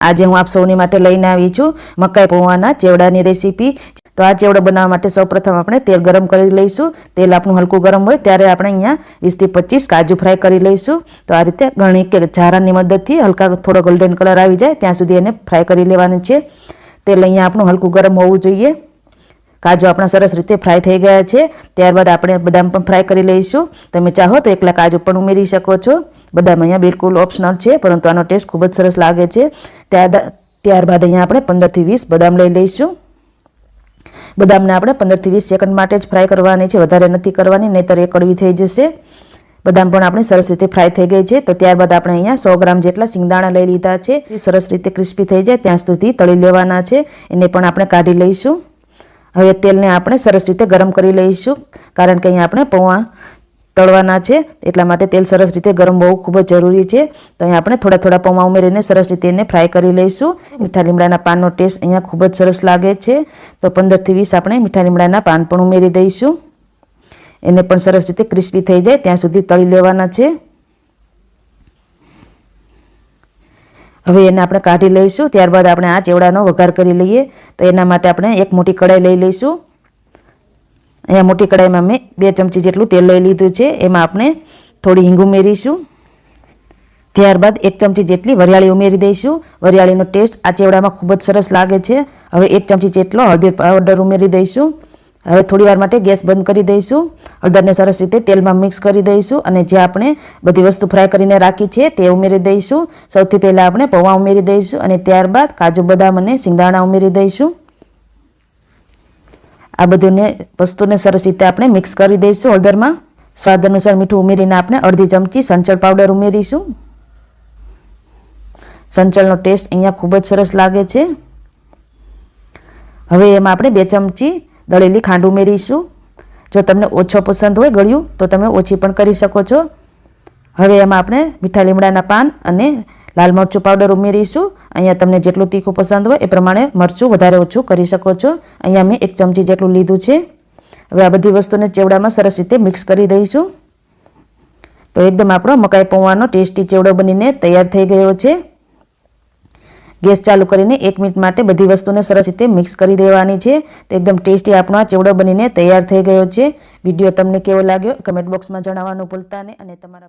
આજે હું આપ સૌની માટે લઈને આવી છું મકાઈ પૌવાના ચેવડાની રેસીપી। તો આ ચેવડો બનાવવા માટે સૌપ્રથમ આપણે તેલ ગરમ કરી લઈશું। તેલ આપણું હલકું ગરમ હોય ત્યારે આપણે અહીંયા 20 થી 25 કાજુ ફ્રાય કરી લઈશું। તો આ રીતે ઘણી કે ઝારાની મદદથી હલકા થોડો ગોલ્ડન કલર આવી જાય ત્યાં સુધી એને ફ્રાય કરી લેવાનું છે। તેલ અહીંયા આપણું હલકું ગરમ હોવું જોઈએ। કાજુ આપણા સરસ રીતે ફ્રાય થઈ ગયા છે। ત્યારબાદ આપણે બદામ પણ ફ્રાય કરી લઈશું। તમે ચાહો તો એકલા કાજુ પણ ઉમેરી શકો છો। બદામ અહીંયા બિલકુલ ઓપ્શનલ છે, પરંતુ આનો ટેસ્ટ ખૂબ જ સરસ લાગે છે। ત્યારબાદ અહીંયા આપણે 15 થી 20 બદામ લઈ લઈશું। બદામને આપણે 15 થી 20 સેકન્ડ માટે જ ફ્રાય કરવાની છે, વધારે નથી કરવાની, નહીંતર એ કડવી થઈ જશે। બદામ પણ આપણી સરસ રીતે ફ્રાય થઈ ગઈ છે। તો ત્યારબાદ આપણે અહીંયા 100 ગ્રામ જેટલા સિંગદાણા લઈ લીધા છે। સરસ રીતે ક્રિસ્પી થઈ જાય ત્યાં સુધી તળી લેવાના છે। એને પણ આપણે કાઢી લઈશું। હવે તેલને આપણે સરસ રીતે ગરમ કરી લઈશું, કારણ કે અહીંયા આપણે પૌવા તળવાના છે, એટલા માટે તેલ સરસ રીતે ગરમ હોવું ખૂબ જ જરૂરી છે। તો અહીંયા આપણે થોડા થોડા પૌવા ઉમેરીને સરસ રીતે એને ફ્રાય કરી લઈશું। મીઠા લીમડાના પાનનો ટેસ્ટ અહીંયા ખૂબ જ સરસ લાગે છે। તો 15 થી 20 આપણે મીઠા લીમડાના પાન પણ ઉમેરી દઈશું। એને પણ સરસ રીતે ક્રિસ્પી થઈ જાય ત્યાં સુધી તળી લેવાના છે। હવે એને આપણે કાઢી લઈશું। ત્યારબાદ આપણે આ ચેવડાનો વઘાર કરી લઈએ। તો એના માટે આપણે એક મોટી કઢાઈ લઈ લઈશું। અહીંયા મોટી કઢાઈમાં મેં 2 ચમચી જેટલું તેલ લઈ લીધું છે। એમાં આપણે થોડી હિંગ ઉમેરીશું। ત્યારબાદ 1 ચમચી જેટલી વરિયાળી ઉમેરી દઈશું। વરિયાળીનો ટેસ્ટ આ ચેવડામાં ખૂબ જ સરસ લાગે છે। હવે 1 ચમચી જેટલો હળદર પાવડર ઉમેરી દઈશું। હવે થોડી વાર માટે ગેસ બંધ કરી દઈશું। હળદરને સરસ રીતે તેલમાં મિક્સ કરી દઈશું અને જે આપણે બધી વસ્તુ ફ્રાય કરીને રાખી છે તે ઉમેરી દઈશું। સૌથી પહેલાં આપણે પૌવા ઉમેરી દઈશું અને ત્યારબાદ કાજુ બદામ અને સિંગદાણા ઉમેરી દઈશું। આ બધુંને વસ્તુને સરસ રીતે આપણે મિક્સ કરી દઈશું હળદરમાં। સ્વાદ અનુસાર મીઠું ઉમેરીને આપણે અડધી ચમચી સંચળ પાવડર ઉમેરીશું। સંચળનો ટેસ્ટ અહીંયા ખૂબ જ સરસ લાગે છે। હવે એમાં આપણે 2 ચમચી દળેલી ખાંડ ઉમેરીશું। જો તમને ઓછો પસંદ હોય ગળ્યું તો તમે ઓછી પણ કરી શકો છો। હવે એમાં આપણે મીઠા લીમડાના પાન અને લાલ મરચું પાવડર ઉમેરીશું। અહીંયા તમને જેટલું તીખું પસંદ હોય એ પ્રમાણે મરચું વધારે ઓછું કરી શકો છો। અહીંયા મેં 1 ચમચી જેટલું લીધું છે। હવે આ બધી વસ્તુને ચેવડામાં સરસ રીતે મિક્સ કરી દઈશું। તો એકદમ આપણો મકાઈ પૌવાનો ટેસ્ટી ચેવડો બનીને તૈયાર થઈ ગયો છે। ગેસ ચાલુ કરીને 1 મિનિટ માટે બધી વસ્તુને સરસ રીતે મિક્સ કરી દેવાની છે। તો એકદમ ટેસ્ટી આપણો આ ચેવડો બનીને તૈયાર થઈ ગયો છે। વિડીયો તમને કેવો લાગ્યો કમેન્ટ બોક્સમાં જણાવવાનું ભૂલતા નહીં અને તમારા